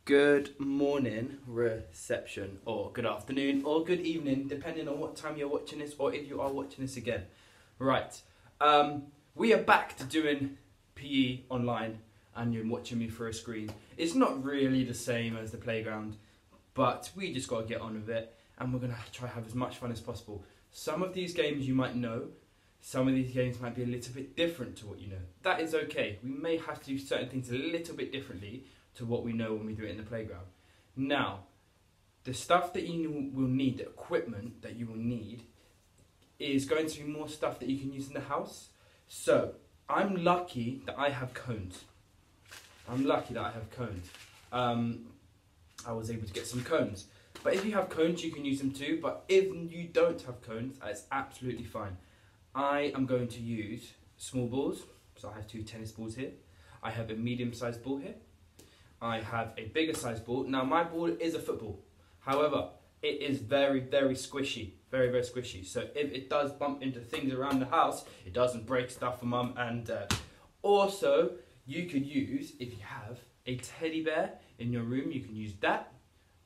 Good morning, reception, or good afternoon, or good evening, depending on what time you're watching this, or if you are watching this again. Right, we are back to doing PE online, and you're watching me through a screen. It's not really the same as the playground, but we just got to get on with it, and we're going to try to have as much fun as possible. Some of these games you might know, some of these games might be a little bit different to what you know. That is okay. We may have to do certain things a little bit differently to what we know when we do it in the playground. Now, the stuff that you will need, the equipment that you will need, is going to be more stuff that you can use in the house. So, I'm lucky that I have cones. I was able to get some cones. But if you have cones, you can use them too. But if you don't have cones, that's absolutely fine. I am going to use small balls. So I have 2 tennis balls here. I have a medium-sized ball here. I have a bigger sized ball. Now my ball is a football. However, it is very, very squishy. Very, very squishy. So if it does bump into things around the house, it doesn't break stuff for mum and dad. Also, you could use, if you have a teddy bear in your room, you can use that.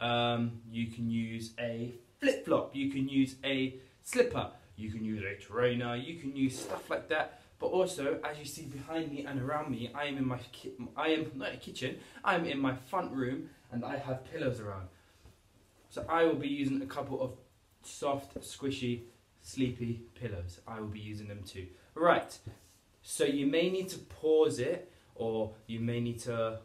You can use a flip-flop. You can use a slipper. You can use a trainer. You can use stuff like that. But also, as you see behind me and around me, I am in my kitchen, I am in my front room, and I have pillows around. So I will be using a couple of soft, squishy, sleepy pillows. I will be using them too. Right, so you may need to pause it, or you may need to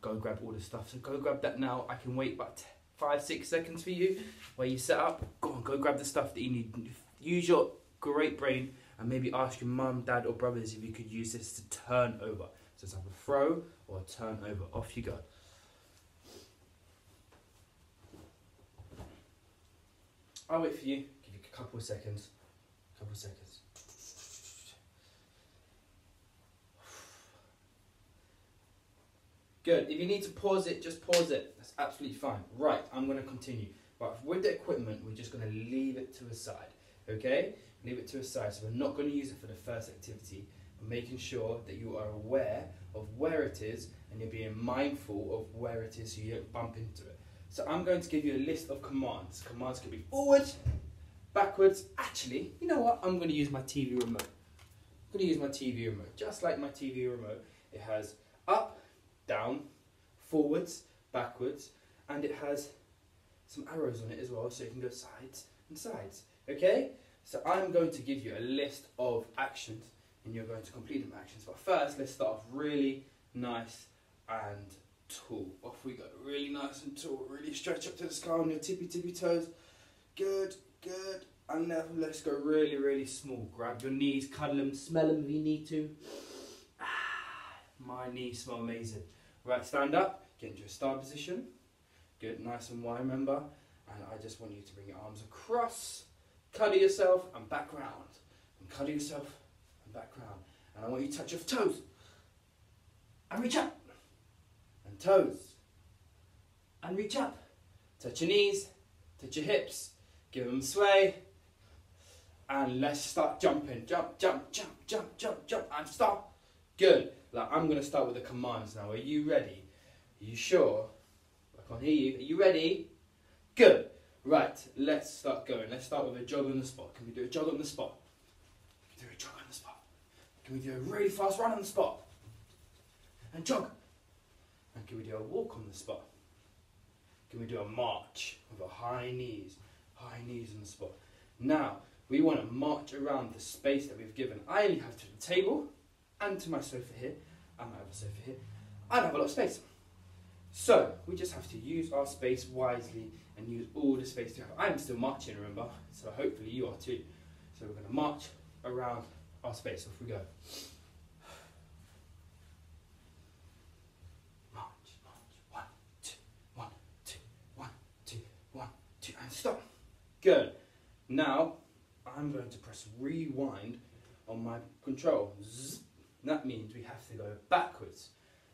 go grab all the stuff. So go grab that now. I can wait about 5-6 seconds for you, while you set up. Go on, go grab the stuff that you need. Use your great brain. And maybe ask your mum, dad or brothers if you could use this to turn over. So it's either throw or turn over. Off you go. I'll wait for you. Give you a couple of seconds. Good. If you need to pause it, just pause it. That's absolutely fine. Right, I'm going to continue. But with the equipment, we're just going to leave it to a side. Okay? Leave it to a side, so we're not going to use it for the first activity. We're making sure that you are aware of where it is and you're being mindful of where it is so you don't bump into it. So I'm going to give you a list of commands. Commands can be forward, backwards. Actually, you know what? I'm going to use my TV remote. Just like my TV remote. It has up, down, forwards, backwards, and it has some arrows on it as well, so you can go sides and sides. Okay? So I'm going to give you a list of actions and you're going to complete them actions. But first, let's start off really nice and tall. Off we go. Really nice and tall. Really stretch up to the sky on your tippy toes. Good. And now let's go really, really small. Grab your knees, cuddle them, smell them if you need to. My knees smell amazing. Right, stand up. Get into a start position. Good, nice and wide, remember. And I just want you to bring your arms across. Cuddle yourself and back round. And cuddle yourself and back round. And I want you to touch your toes. And reach up. And toes. And reach up. Touch your knees. Touch your hips. Give them a sway. And let's start jumping. Jump. And stop. Good. Like, I'm going to start with the commands now. Are you ready? Are you sure? I can't hear you. Are you ready? Good. Right, let's start going. Let's start with a jog on the spot. Can we do a jog on the spot? Can we do a jog on the spot? Can we do a really fast run on the spot? And jog. And can we do a walk on the spot? Can we do a march with our high knees? High knees on the spot. Now, we want to march around the space that we've given. I only have to the table and to my sofa here. I might have a sofa here. I don't have a lot of space. So, we just have to use our space wisely and use all the space to have. I'm still marching, remember, so hopefully you are too. So we're going to march around our space. Off we go. March. 1, 2, 1, 2, 1, 2, 1, 2, and stop. Good. Now, I'm going to press rewind on my control. Zzz. That means we have to go backwards.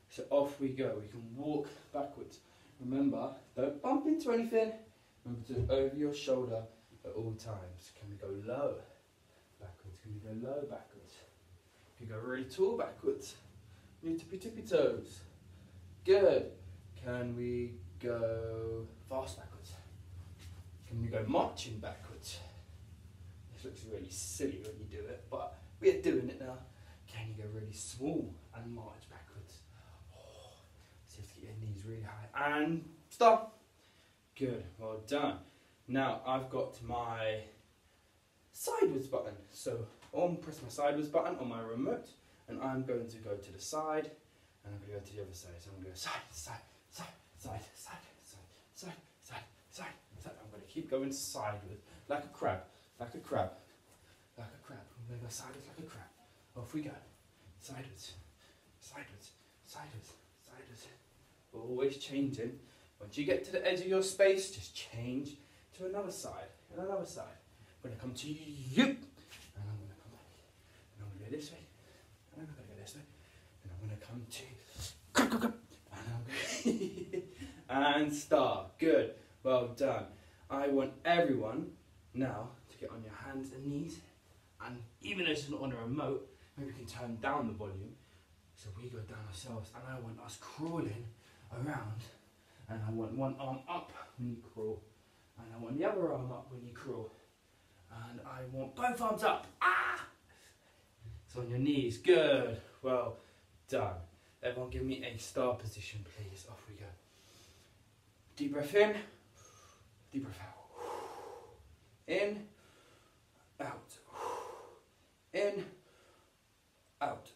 So off we go. We can walk backwards. Remember, don't bump into anything. Remember to over your shoulder at all times. Can we go low? Backwards. Can we go low? Backwards. Can we go really tall? Backwards. Really tippy toes. Good. Can we go fast backwards? Can we go marching backwards? This looks really silly when you do it, but we're doing it now. Can you go really small and march backwards? Oh, so you have to get your knees really high. And stop. Good, well done. Now I've got my sideways button. So I'm press my sideways button on my remote, and I'm going to go to the side, and I'm going to go to the other side. So I'm going to go side, side, side, side, side, side, side, side, side. I'm going to keep going sideways, like a crab, like a crab, like a crab. I'm going to go sideways like a crab. Off we go. Sideways, sideways, sideways, sideways. Always changing. Once you get to the edge of your space, just change to another side and another side. I'm going to come to you, and I'm going to come back. And I'm going to go this way, and I'm going to go this way, and I'm going to come to, and I'm going to, and start. Good. Well done. I want everyone now to get on your hands and knees, and even though it's not on a remote, maybe we can turn down the volume so we go down ourselves, and I want us crawling around, and I want one arm up when you crawl, and I want the other arm up when you crawl, and I want both arms up. Ah! So on your knees. Good. Well done. Everyone give me a star position, please. Off we go. Deep breath in. Deep breath out. In. Out. In. Out.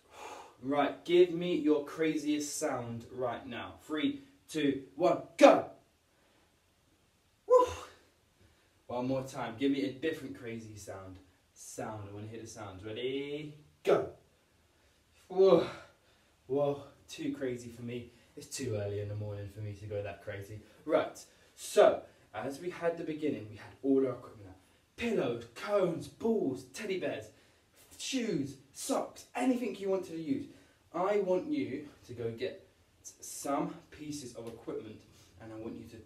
Right, give me your craziest sound right now. 3, 2, 1, go! Woo. One more time. Give me a different crazy sound. Sound. I want to hear the sounds. Ready? Go! Whoa. Whoa. Too crazy for me. It's too early in the morning for me to go that crazy. Right. So, as we had the beginning, we had all our equipment. Pillows, cones, balls, teddy bears, shoes, socks, anything you want to use. I want you to go get some pieces of equipment, and I want you to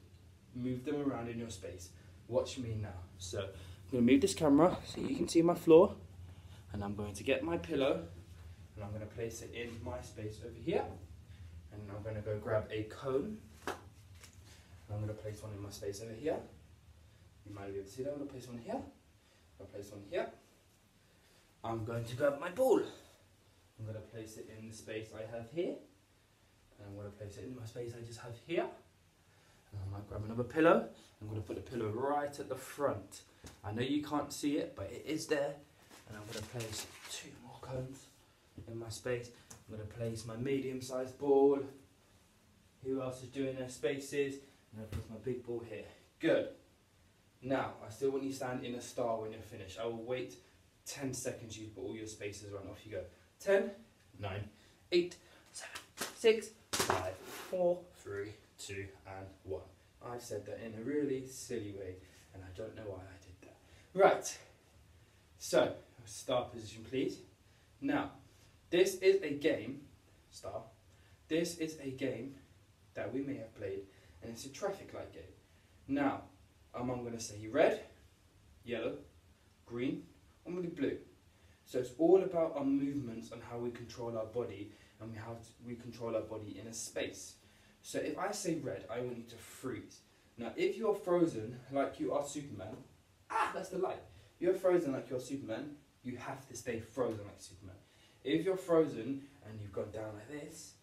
move them around in your space. Watch me now. So I'm going to move this camera so you can see my floor, and I'm going to get my pillow, and I'm going to place it in my space over here, and I'm going to go grab a cone, and I'm going to place one in my space over here. You might be able to see that. I'm going to place one here. I'll place one here. I'm going to grab my ball. I'm going to place it in the space I have here. And I'm going to place it in my space I just have here. And I might grab another pillow. I'm going to put the pillow right at the front. I know you can't see it, but it is there. And I'm going to place 2 more cones in my space. I'm going to place my medium-sized ball. Who else is doing their spaces? I'm going to place my big ball here. Good. Now, I still want you to stand in a star when you're finished. I will wait 10 seconds, you put all your spaces around. Off you go. 10, 9, 8, 7, 6, 5, 4, 3, 2, and 1. I said that in a really silly way, and I don't know why I did that. Right. So, start position, please. Now, this is a game, star. This is a game that we may have played, and it's a traffic light game. Now, I'm going to say red, yellow, green, and with blue. So it's all about our movements and how we control our body, and how we control our body in a space. So if I say red, I want you to freeze. Now if you're frozen like you are Superman, that's the light. You're frozen like you're Superman, you have to stay frozen like Superman. If you're frozen and you've gone down like this,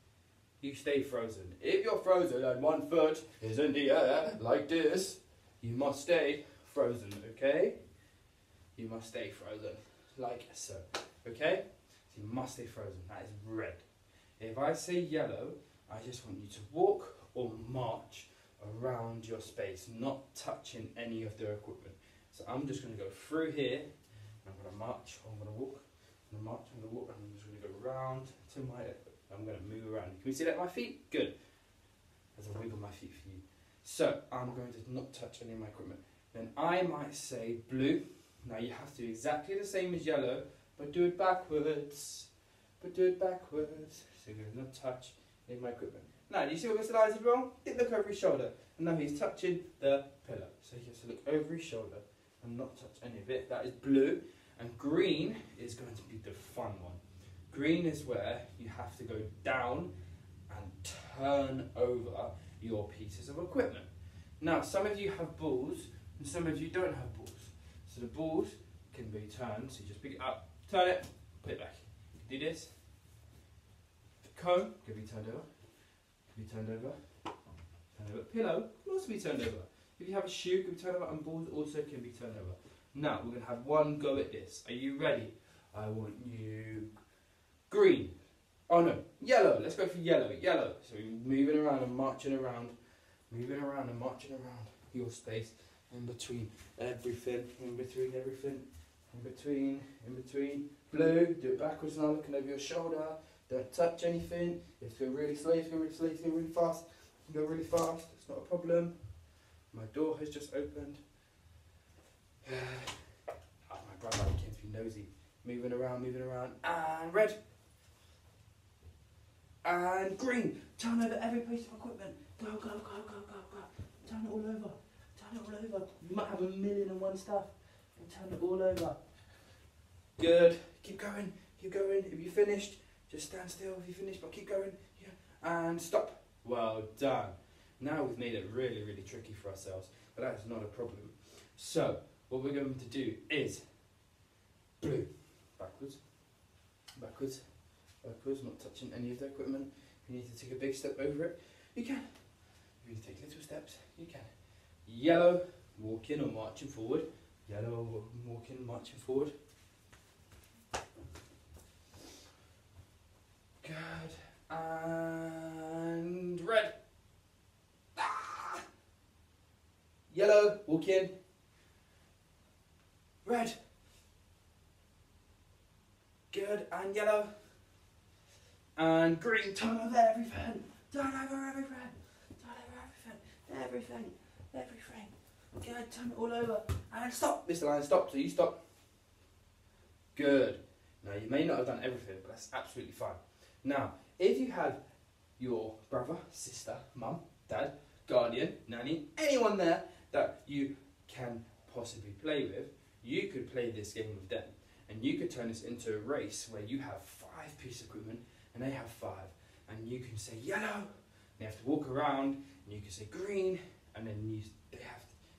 you stay frozen. If you're frozen and 1 foot is in the air like this, you must stay frozen, okay? You must stay frozen, like so, okay? So you must stay frozen, that is red. If I say yellow, I just want you to walk or march around your space, not touching any of the equipment. So I'm just going to go through here, I'm going to march, I'm going to walk, I'm going to march, I'm going to walk, and I'm just going to go round to my equipment. I'm going to move around. Can we see that my feet? Good. As I wiggle my feet for you. So I'm going to not touch any of my equipment. Then I might say blue. Now you have to do exactly the same as yellow, but do it backwards. But do it backwards. So you're going to not touch any of my equipment. Now, do you see what Mr. Lyons did wrong? Didn't look over his shoulder. And now he's touching the pillow. So he has to look over his shoulder and not touch any of it. That is blue. And green is going to be the fun one. Green is where you have to go down and turn over your pieces of equipment. Now, some of you have balls and some of you don't have balls. So the balls can be turned, so you just pick it up, turn it, put it back. Do this. The cone can be turned over, Pillow can also be turned over. If you have a shoe, it can be turned over, and balls also can be turned over. Now, we're going to have one go at this. Are you ready? I want you green. Oh no, yellow. Let's go for yellow. Yellow. So we're moving around and marching around. Moving around and marching around your space. In between everything. In between everything. In between. Blue. Do it backwards now, looking over your shoulder. Don't touch anything. You have to go really slow. You have to go really slow. You have to go really fast. You can go really fast. It's not a problem. My door has just opened. My brother came to be nosy. Moving around, and red. And green. Turn over every piece of equipment. Go. Turn it all over. You might have 1,000,001 stuff. And turn it all over. Good. Keep going. If you finished, just stand still if you finished, but keep going. Yeah. And stop. Well done. Now we've made it really, really tricky for ourselves, but that's not a problem. So, what we're going to do is blue. Backwards, not touching any of the equipment. If you need to take a big step over it, you can. If you need to take little steps, you can. Yellow, walking or marching forward. Yellow, walking, marching forward. Good. And red. Yellow, walk in. Red. Good, and yellow. And green, turn over everything. Everything. Good, turn it all over. And stop. Mr. Lion, stop. So you stop. Good. Now, you may not have done everything, but that's absolutely fine. Now, if you have your brother, sister, mum, dad, guardian, nanny, anyone there that you can possibly play with, you could play this game with them. And you could turn this into a race where you have 5 pieces of equipment and they have 5. And you can say yellow, they have to walk around, and you can say green, and then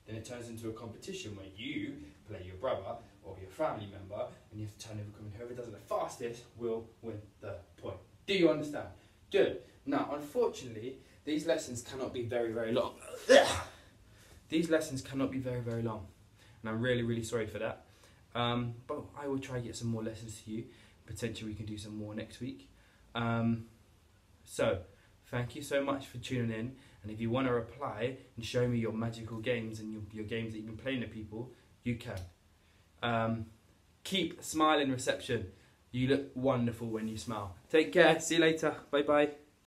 then it turns into a competition where you play your brother or your family member, and you have to turn over equipment. Whoever does it the fastest will win the point. Do you understand? Good. Now, unfortunately, these lessons cannot be very, very long. These lessons cannot be very, very long. And I'm really, really sorry for that. But I will try and get some more lessons to you. Potentially we can do some more next week. So, thank you so much for tuning in. And if you want to reply and show me your magical games and your games that you've been playing with people, you can. Keep smiling, reception. You look wonderful when you smile. Take care. See you later. Bye-bye.